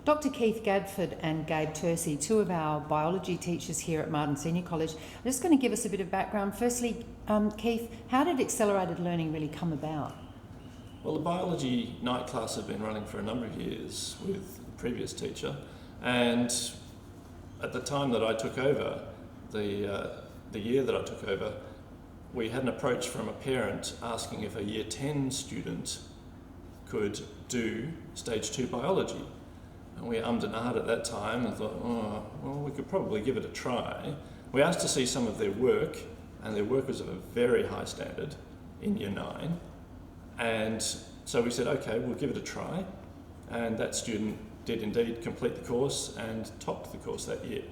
Dr. Keith Gadford and Gabe Tursey, two of our biology teachers here at Marden Senior College, are just going to give us a bit of background. Firstly, Keith, how did accelerated learning really come about? Well, the biology night class had been running for a number of years with the previous teacher, and at the time that I took over, the year that I took over, we had an approach from a parent asking if a Year 10 student could do Stage 2 biology. And we ummed and ahed at that time and thought, oh, well, we could probably give it a try. We asked to see some of their work, and their work was of a very high standard in Year 9. And so we said, okay, we'll give it a try. And that student did indeed complete the course and topped the course that year.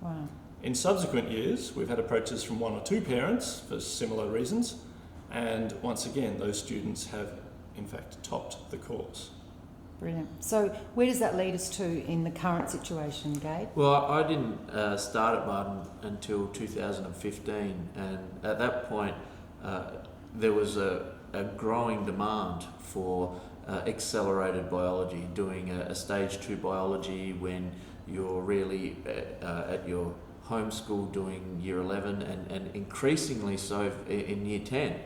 Wow. In subsequent years, we've had approaches from one or two parents for similar reasons. And once again, those students have, in fact, topped the course. Brilliant. So where does that lead us to in the current situation, Gabe? Well, I didn't start at Marden until 2015, and at that point there was a growing demand for accelerated biology, doing a Stage 2 biology when you're really at your home school doing Year 11 and increasingly so in Year 10.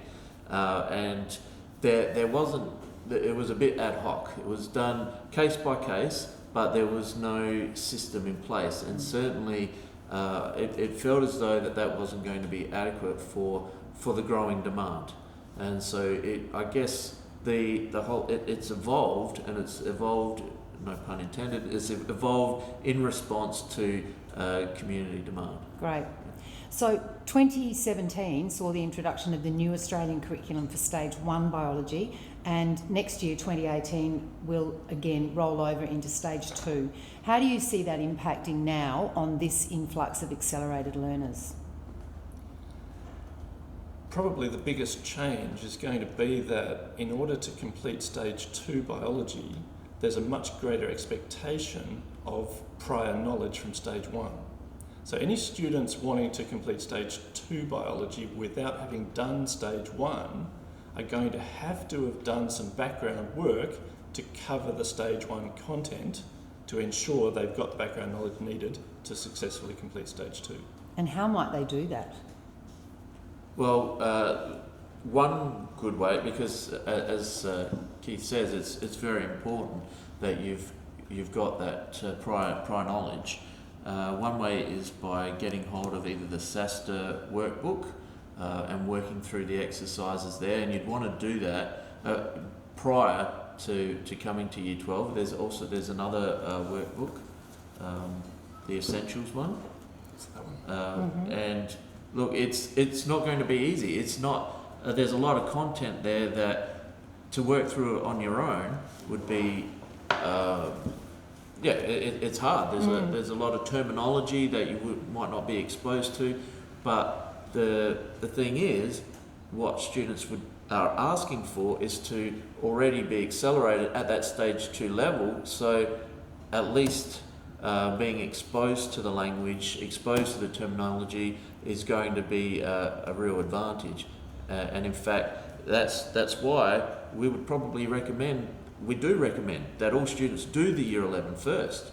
And there wasn't, it was a bit ad hoc. It was done case by case, but there was no system in place, and certainly it felt as though that wasn't going to be adequate for the growing demand. And so I guess the whole it's evolved, and it's evolved, no pun intended, it's evolved in response to community demand. Great. So 2017 saw the introduction of the new Australian curriculum for Stage 1 biology, and next year, 2018, will again roll over into Stage 2. How do you see that impacting now on this influx of accelerated learners? Probably the biggest change is going to be that in order to complete Stage 2 biology, there's a much greater expectation of prior knowledge from Stage 1. So any students wanting to complete Stage 2 biology without having done Stage 1 are going to have done some background work to cover the Stage 1 content to ensure they've got the background knowledge needed to successfully complete Stage 2. And how might they do that? Well, one good way, because as Keith says, it's very important that you've got that prior knowledge. One way is by getting hold of either the SASTA workbook and working through the exercises there, and you'd want to do that prior to coming to Year 12. There's another workbook, the Essentials one. And look, it's not going to be easy. It's not. There's a lot of content there that to work through on your own would be. It's hard. There's a lot of terminology that you might not be exposed to, but the thing is, what students are asking for is to already be accelerated at that Stage 2 level. So at least being exposed to the language, exposed to the terminology is going to be a real advantage. And in fact, that's why we would probably recommend that all students do the Year 11 first.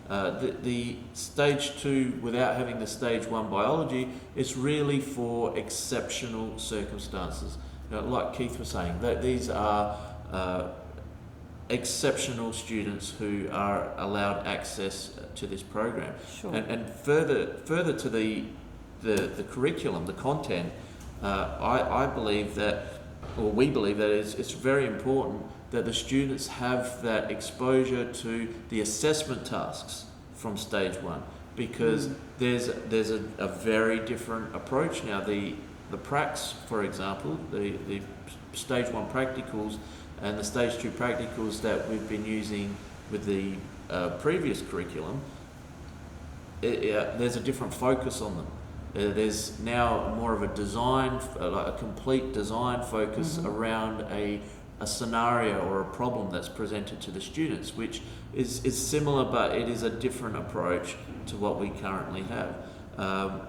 The Stage 2 without having the Stage 1 biology is really for exceptional circumstances. Like Keith was saying, that these are exceptional students who are allowed access to this program. Sure. And further to the curriculum, the content, I believe that, or we believe that it's very important that the students have that exposure to the assessment tasks from Stage 1, because there's a very different approach now. The pracs, for example, the Stage 1 practicals and the Stage 2 practicals that we've been using with the previous curriculum, there's a different focus on them. There's now more of a design, like a complete design focus around a scenario or a problem that's presented to the students, which is similar, but it is a different approach to what we currently have.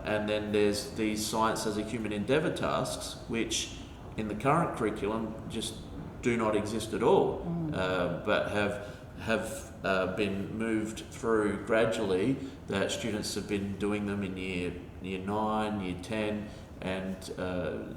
And then there's these science as a human endeavour tasks, which in the current curriculum just do not exist at all, but have have been moved through gradually, that students have been doing them in year 9, year 10, and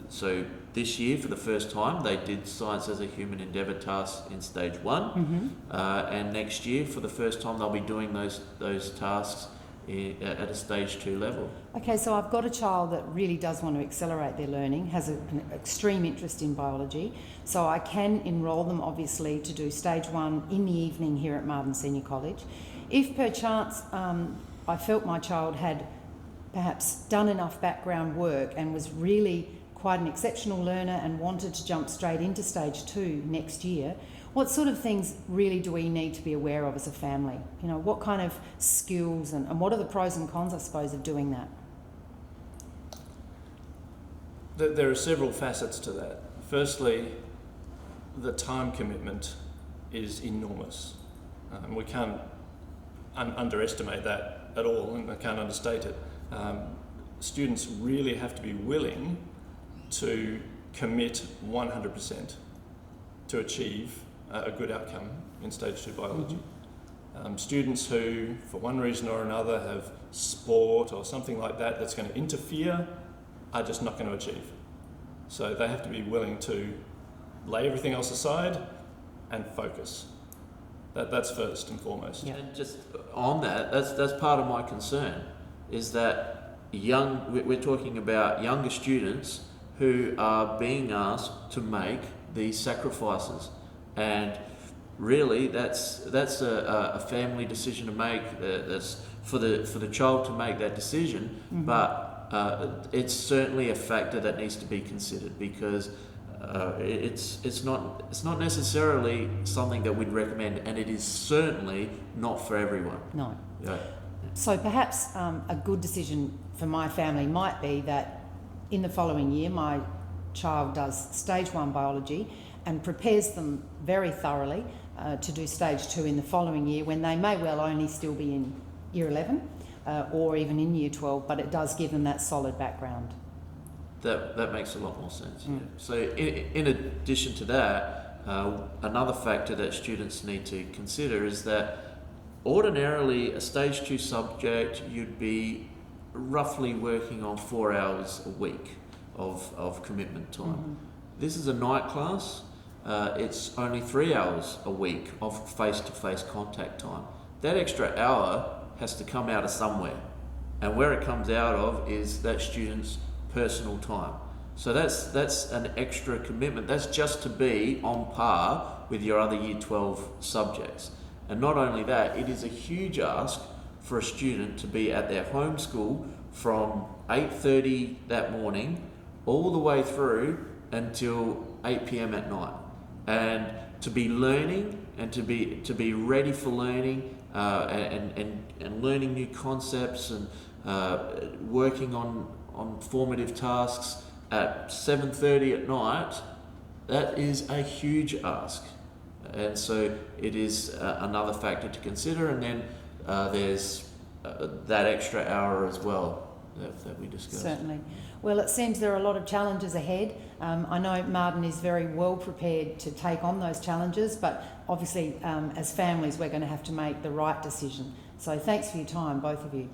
so this year for the first time they did science as a human endeavour task in stage 1, and next year for the first time they'll be doing those tasks at a stage 2 level. Okay, so I've got a child that really does want to accelerate their learning, has an extreme interest in biology, so I can enrol them obviously to do stage 1 in the evening here at Marden Senior College. If perchance I felt my child had perhaps done enough background work and was really quite an exceptional learner and wanted to jump straight into stage 2 next year, what sort of things really do we need to be aware of as a family? You know, what kind of skills and what are the pros and cons, I suppose, of doing that? There are several facets to that. Firstly, the time commitment is enormous. We can't underestimate that at all, and I can't understate it. Students really have to be willing to commit 100% to achieve a good outcome in stage 2 biology. Students who, for one reason or another, have sport or something like that that's going to interfere are just not going to achieve. So they have to be willing to lay everything else aside and focus. That's first and foremost. Yeah. And just on that's part of my concern, is that we're talking about younger students who are being asked to make these sacrifices, and really that's a family decision to make. That's for the child to make that decision, but it's certainly a factor that needs to be considered, because it's not necessarily something that we'd recommend, and it is certainly not for everyone. No. Yeah. So perhaps a good decision for my family might be that in the following year my child does stage 1 biology and prepares them very thoroughly to do stage 2 in the following year, when they may well only still be in year 11 or even in year 12, but it does give them that solid background. That makes a lot more sense. Yeah. So in addition to that, another factor that students need to consider is that ordinarily a stage 2 subject, you'd be roughly working on 4 hours a week of commitment time. This is a night class. It's only 3 hours a week of face-to-face contact time. That extra hour has to come out of somewhere, and where it comes out of is that student's personal time. So that's an extra commitment. That's just to be on par with your other year 12 subjects. And not only that, it is a huge ask for a student to be at their home school from 8:30 that morning all the way through until 8 p.m. at night, and to be learning and to be ready for learning and learning new concepts and working on formative tasks at 7:30 at night. That is a huge ask, and so it is another factor to consider. And then there's that extra hour as well that we discussed. Certainly. Well, it seems there are a lot of challenges ahead. I know Marden is very well prepared to take on those challenges, but obviously as families we're going to have to make the right decision. So thanks for your time, both of you.